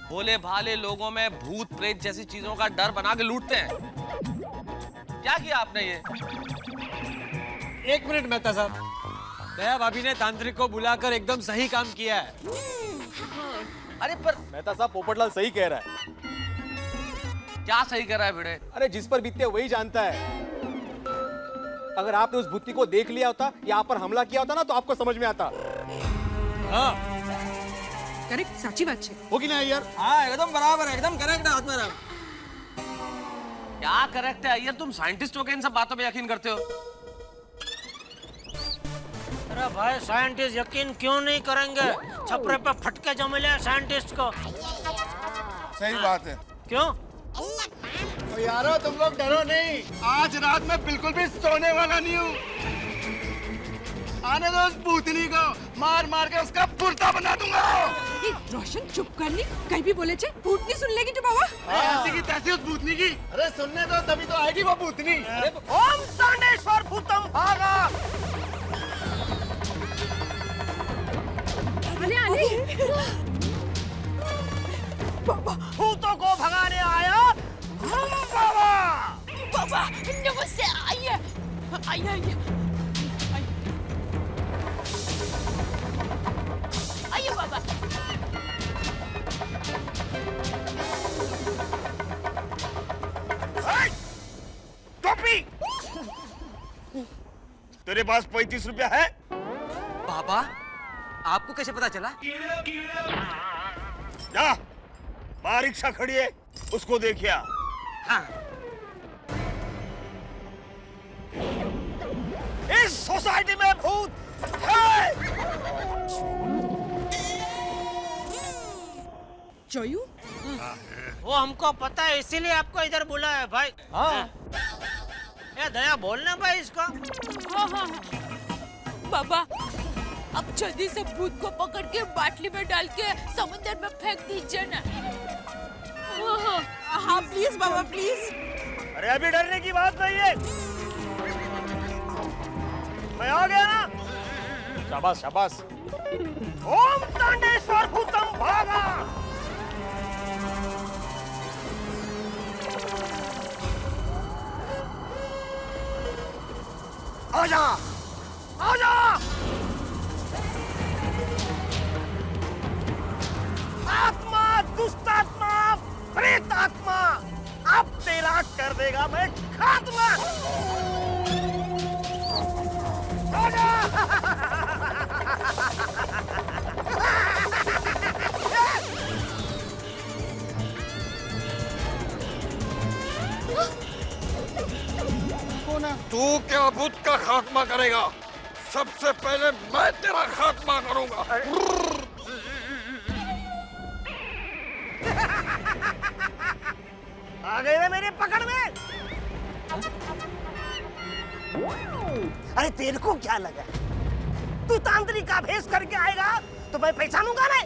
भोले भाले लोगों में भूत प्रेत जैसी चीजों का डर बना के लूटते हैं। क्या किया आपने ये? एक मिनट मेहता साहब, दया भाभी ने तांत्रिक को बुलाकर एकदम सही काम किया है। अरे पर मेहता साहब, पोपटलाल सही कह रहा है। क्या सही कह रहा है भिड़े? अरे जिस पर बीतते वही जानता है। अगर आपने उस भूतनी को देख लिया होता या आप पर हमला किया होता ना, तो आपको समझ में आता। हाँ करेक्ट, साची बात है। होगी ना यार? हाँ एकदम बराबर है, एकदम करेक्ट है आत्माराम। क्या करेक्ट है यार? तुम साइंटिस्ट हो के इन सब बातों पे यकीन करते हो? अरे भाई साइंटिस्ट यकीन क्यों नहीं करेंगे? छपरे पे फटके जो मिले साइंटिस्ट को। सही बात है। क्यों? तो यारो तुम लोग डरो नहीं, आज रात में बिल्कुल भी सोने वाला नहीं हूँ। आने दो उस भूतनी को, मार मार के उसका पुर्ता बना दूंगा। रोशन चुप कर ली, कहीं भी बोले चे भूतनी सुन लेगी जो बाबा। ऐसी की तैसी उस भूतनी की। अरे सुनने दो, तभी तो आएगी वो भूतनी। ओम सांडेश्वर भूतम भागा। बाबा भूतों को भगाने आया हम बाबा। बाबा नमस्ते, आइए आइए आइए आइए बाबा। टोपी, तेरे पास 35 रुपया है? पापा, आपको कैसे पता चला? जा, बाहर रिक्शा खड़ी है, उसको देखिए। हाँ। इस सोसाइटी में भूत है। जोयू? वो हमको पता है, इसीलिए आपको इधर बुलाया है भाई। हाँ। ये दया बोलना भाई इसको। हाँ हाँ बाबा, अब जल्दी से भूत को पकड़ के बाटली में डाल के समुद्र में फेंक दीजिए ना। हाँ प्लीज बाबा प्लीज। अरे अभी डरने की बात नहीं है, मैं आ गया ना। शाबाश शाबाश। ओम तांडेश्वर भूतम भागा। आजा आजा। आत्मा, दुष्ट आत्मा, प्रेत आत्मा, अब तेरा कर देगा मैं खात्मा। आजा। तू क्या भूत का खात्मा करेगा? सबसे पहले मैं तेरा खात्मा करूंगा। आ गए ना मेरे पकड़ में। अरे तेरे को क्या लगा, तू तांत्रिक का भेष करके आएगा तो मैं पहचानूंगा ना।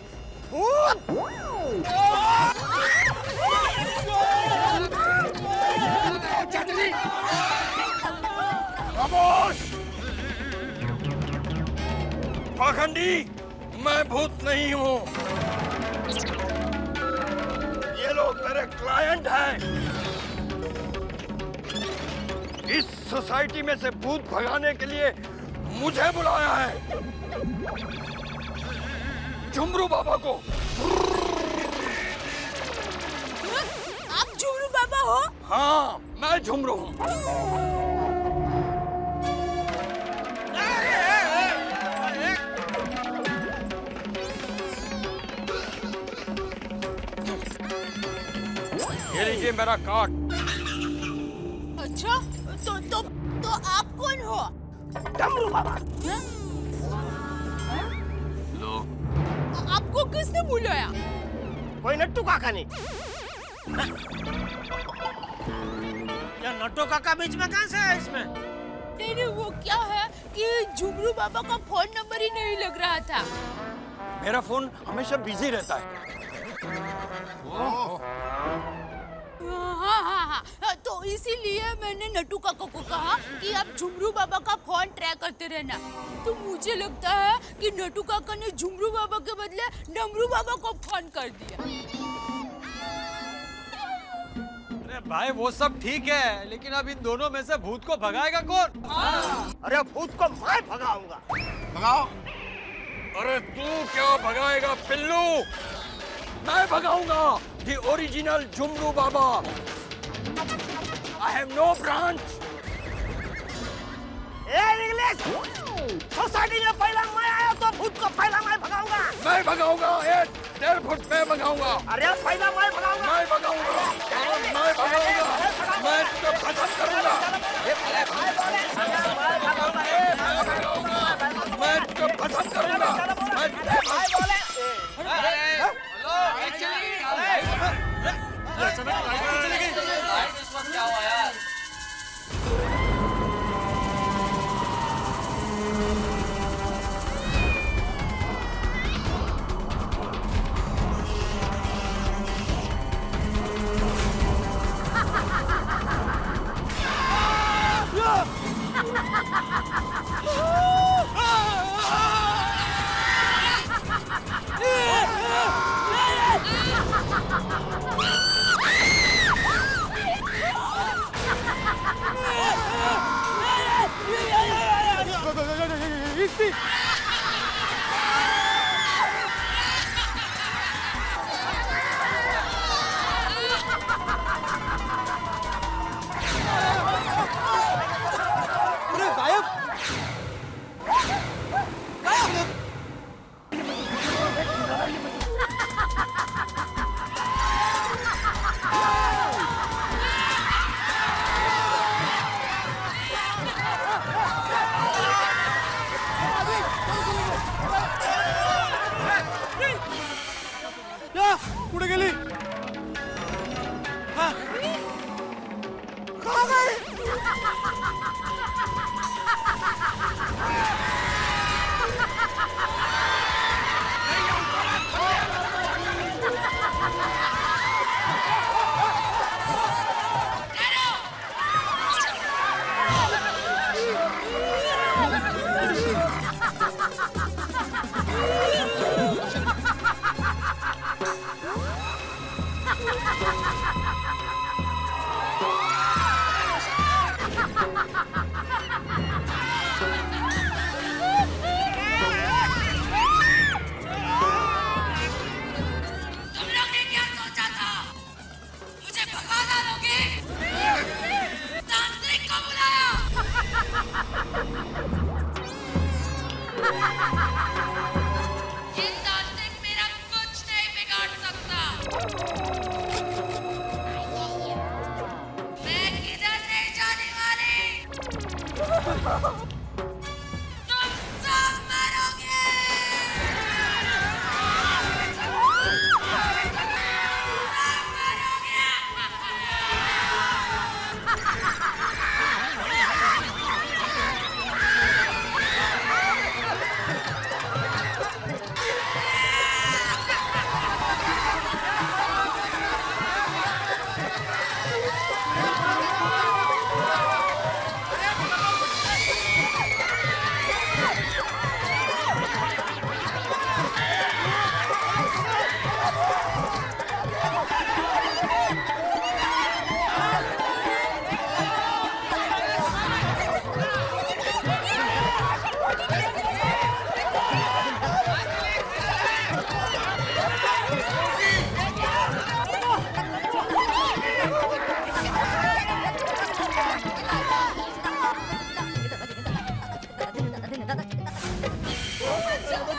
खामोश! पाखंडी, मैं भूत नहीं हूँ। ये लोग मेरे क्लाइंट हैं। इस सोसाइटी में से भूत भगाने के लिए मुझे बुलाया है। झुमरू बाबा को। आप झुमरू बाबा हो? हाँ, मैं झुमरू हूँ। ये लीजिए मेरा कार्ड। अच्छा, तो आप कौन हो? डमरू बाबा। लो। आपको किसने बुलाया? कोई नट्टू काका नहीं। या नट्टू काका बीच में कहाँ से है इसमें? नहीं, वो क्या है कि झुमरू बाबा का फोन नंबर ही नहीं लग रहा था। मेरा फोन हमेशा बिजी रहता है। हाँ, तो इसीलिए मैंने नट्टू काका को कहा कि आप झुमरू बाबा का फोन ट्रैक करते रहना। तो मुझे लगता है कि नट्टू काका ने झुमरू बाबा के बदले डमरू बाबा को फोन कर दिया। अरे भाई वो सब ठीक है, लेकिन अब इन दोनों में से भूत को भगाएगा कौन? अरे भूत को मैं भगाऊंगा। भगाओ। अरे तू क्या भगाएगा पिल्लू? मैं भगाऊंगा। The original Jhumru Baba. I have no branch. English society में पहला मैं आया तो भूत को पहला मैं भगाऊंगा। मैं भगाऊंगा। 1.5 फुट में भगाऊंगा। अरे पहला मैं भगाऊंगा। मैं भगाऊंगा। मैं भगाऊंगा। मैं तो खत्म करूंगा। मैं तो खत्म करूंगा। क्या हुआ यार?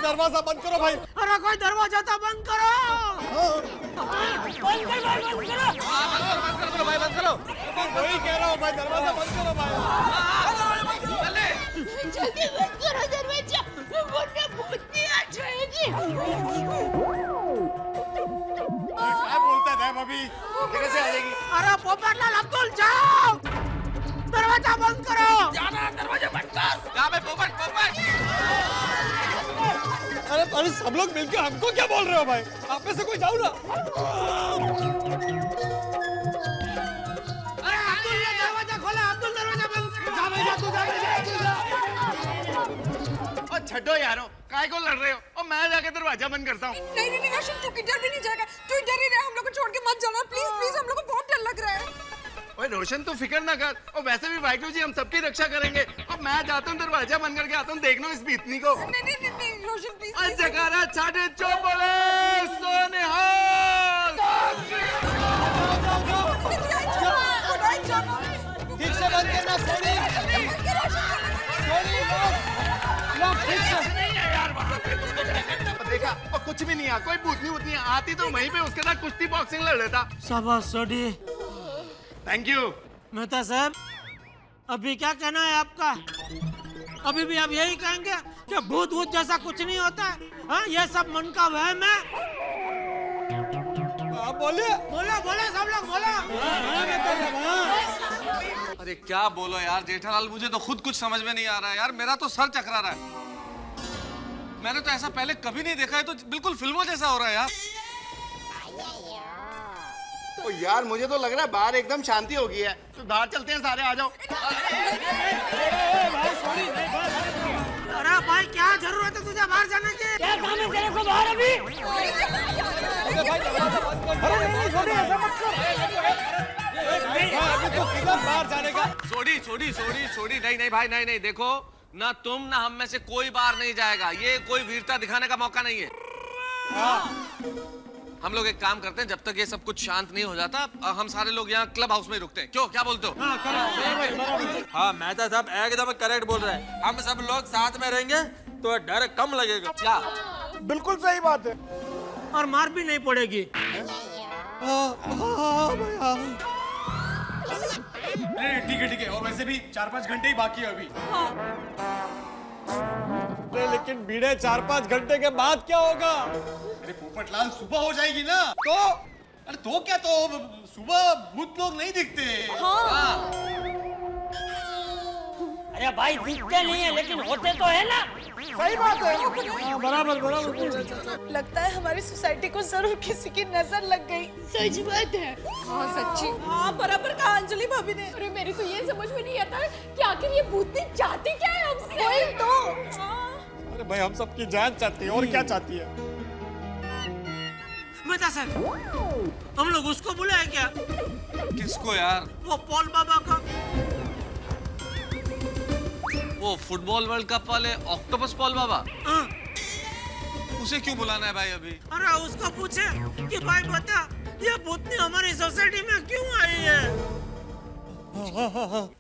दरवाजा बंद करो भाई। अरे कोई दरवाजा तो बंद करो। बंद करो भाई, बंद करो। वही कह रहा हूँ भाई, दरवाजा बंद करो भाई। जल्दी बंद करो दरवाजा, वरना भूतनी आ जाएगी। क्या बोलता है अभी? कैसे आ जाएगी? अरे पोपटलाल अब्दुल जाओ, दरवाजा बंद करो। जाना, दरवाजा बंद कर। यहाँ पे पोपट। अरे सब लोग मिलकर हमको क्या बोल रहे हो भाई? आप में से कोई जाओ ना। अरे अब्दुल ने दरवाजा खोला, अब्दुल दरवाजा बंद कर। जा भाई जा, तू जा। और छड्डो यारो, काय को लड़ रहे हो? और मैं जाके दरवाजा बंद करता हूँ। नहीं रोशन, तू किधर भी नहीं जाएगा। तू इधर ही रह, हम लोग को छोड़ के मत जाना प्लीज प्लीज, हम लोग को बहुत डर लग रहा है। ओए रोशन तू फिक्र ना कर, और वैसे भी वाहिगुरु जी हम सबकी रक्षा करेंगे। और मैं जाता हूँ दरवाजा बंद करके आता हूँ, देख लो इस बीतनी को। नहीं रोशन प्लीज। जयकारा छाटे चौबले सोनिहाल। ठीक से बंद करना सोनी। देखा, और कुछ भी नहीं है, कोई भूतनी आती तो वहीं पे उसके साथ कुश्ती बॉक्सिंग लड़ लेता। शाबाश सोडी। Thank you. मेहता साहब, अभी क्या कहना है आपका? अभी भी आप यही कहेंगे कि भूत जैसा कुछ नहीं होता है? हाँ, ये सब मन का वहम है। आप बोलिए। बोलो सब लोग बोलो। अरे क्या बोलो यार जेठालाल, मुझे तो खुद कुछ समझ में नहीं आ रहा है यार, मेरा तो सर चकरा रहा है। मैंने तो ऐसा पहले कभी नहीं देखा है, तो बिल्कुल फिल्मों जैसा हो रहा है यार। ओ यार मुझे तो लग रहा है बाहर एकदम शांति हो गई है, तो बाहर चलते हैं सारे, आ जाओ। अरे भाई क्या जरूरत है तुझे बाहर जाने की? क्या काम है तेरे को बाहर अभी? बाहर जाने का। छोड़ी नहीं भाई, नहीं देखो ना, तुम ना हम में से कोई बाहर नहीं जाएगा। ये कोई वीरता दिखाने का मौका नहीं है। हम लोग एक काम करते हैं, जब तक ये सब कुछ शांत नहीं हो जाता, हम सारे लोग यहाँ क्लब हाउस में रुकते हैं। क्यों, क्या बोलते हो? हाँ मेहता साहब एकदम करेक्ट बोल रहे हैं। हम सब लोग साथ में रहेंगे तो डर कम लगेगा। क्या? बिल्कुल सही बात है। और मार भी नहीं पड़ेगी। ठीक है, और वैसे भी 4-5 घंटे ही बाकी है अभी। अरे लेकिन बीड़े 4-5 घंटे के बाद क्या होगा? अरे पोपटलाल, सुबह हो जाएगी ना, तो अरे तो क्या, तो सुबह भूत लोग नहीं दिखते। अरे भाई दिखते नहीं है, लेकिन होते तो है ना। सही बात है। बराबर। लगता है हमारी सोसाइटी को जरूर किसी की नजर लग गई। सच बात है। हाँ सच्ची। हाँ बराबर कहा अंजलि भाभी ने। अरे मेरी तो ये समझ में नहीं आता कि आखिर ये भूतनी चाहती क्या है हमसे? वही तो। अरे भाई हम सबकी जान चाहती है, और क्या चाहती है? मेहता साहब, हम लोग उसको बुलाए क्या? किसको यार? वो पॉल बाबा का। वो फुटबॉल वर्ल्ड कप वाले ऑक्टोपस पॉल बाबा? हाँ। उसे क्यों बुलाना है भाई अभी? अरे उसको पूछे कि भाई बता, ये भूतनी हमारी सोसाइटी में क्यों आई है?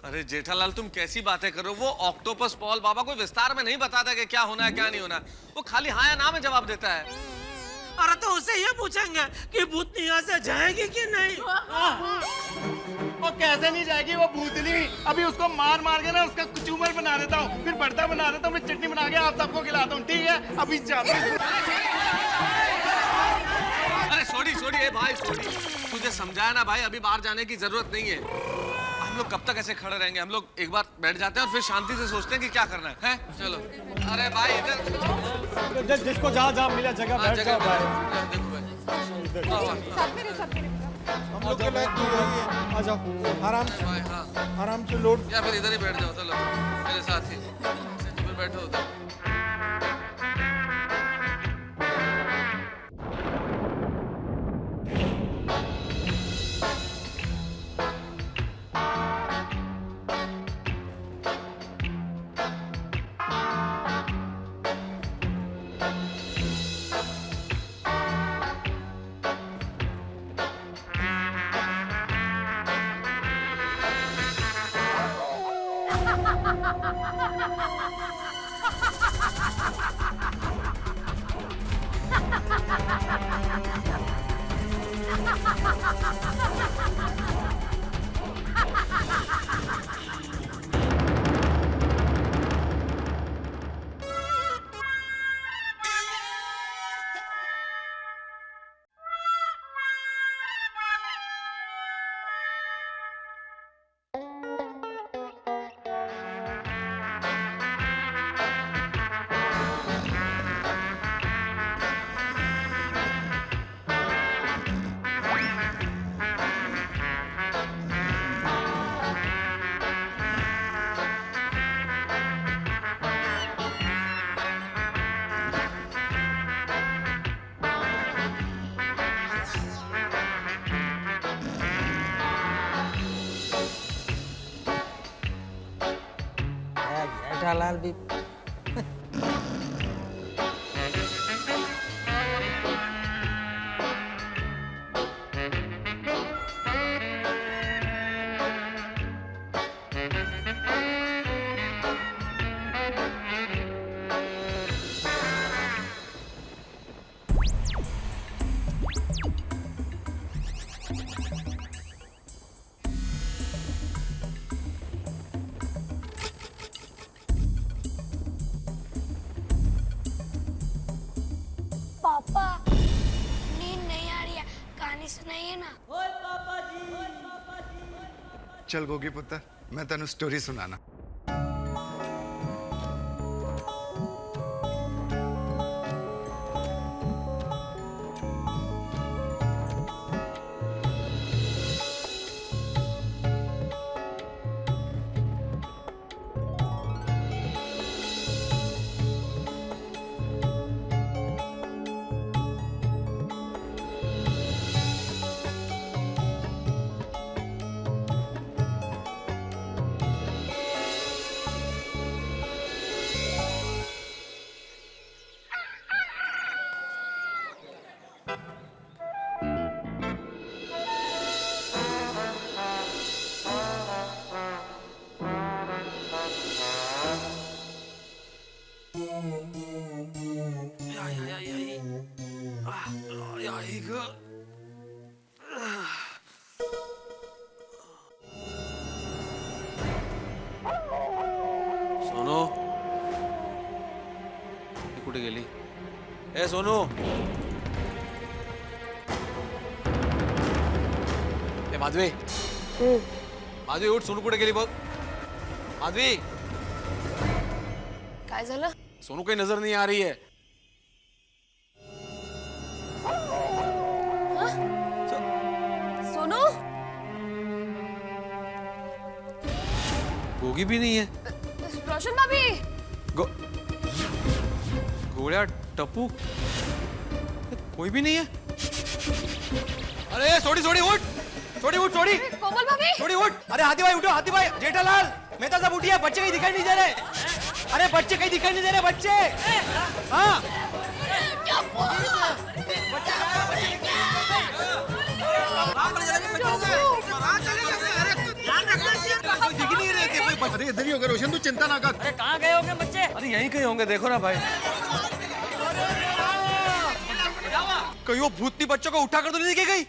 अरे जेठालाल, तुम कैसी बातें करो? वो ऑक्टोपस पॉल बाबा को विस्तार में नहीं बताता कि क्या होना है क्या नहीं होना। वो खाली हाँ या ना में जवाब देता है। अरे तो उससे ये पूछेंगे कि भूतनी यहाँ से जाएगी कि नहीं? वो कैसे नहीं जाएगी, वो भूतनी। अभी उसको मार के ना उसका कुचूमर बना देता हूँ, फिर भरता बना देता हूँ, फिर चटनी बना के आप सबको खिलाता हूँ, ठीक है? अभी जाता हूँ। अरे छोड़ी ए भाई, छोड़ी। तुझे समझाया ना भाई, अभी बाहर जाने की जरूरत नहीं है। हम लोग कब तक ऐसे खड़े रहेंगे? हम लोग एक बार बैठ जाते हैं और फिर शांति से सोचते हैं कि क्या करना है? चलो। अरे भाई इधर जिसको जहाँ मिला जगह बैठ जाओ भाई। देखो भाई। साथ में रहे। हम लोग के लायक तो यही है। आ जाओ आराम से, आराम से लोड। या फिर इधर ही बैठ जाओ, चलो मेरे साथ ही फिर बैठो उधर। जेठालाल भी पापा नींद नहीं आ रही है, कहानी सुनाइए ना। चल गोगी पुत्र, मैं तेन स्टोरी सुनाना। सोनू कुठे गेली? ए सोनू, ए माधवी, माधवी उठ, सोनू कुठे गेली बघ. माधवी, काय झालं? सोनू काही नजर नहीं आ रही है. सोनू गोगी भी नहीं है. रोशन भाभी गोळ्या, टप्पू, कोई भी नहीं है. अरे सोडी सोडी उठ, सोडी उठ, सोडी, कोमल भाभी, सोडी उठ. अरे हाथी भाई उठो, हाथी भाई, जेठालाल, मेहता साहब उठिए, बच्चे कहीं दिखाई नहीं दे रहे. अरे बच्चे कहीं दिखाई नहीं दे रहे, बच्चे. हाँ दिख नहीं रहे थे. अरे इधर ही होगा रोशन, तू चिंता ना कर. अरे कहाँ गए होंगे बच्चे? अरे यहीं कहीं होंगे, देखो ना भाई. कहीं वो भूतनी बच्चों को उठा कर तो नहीं लेके गई?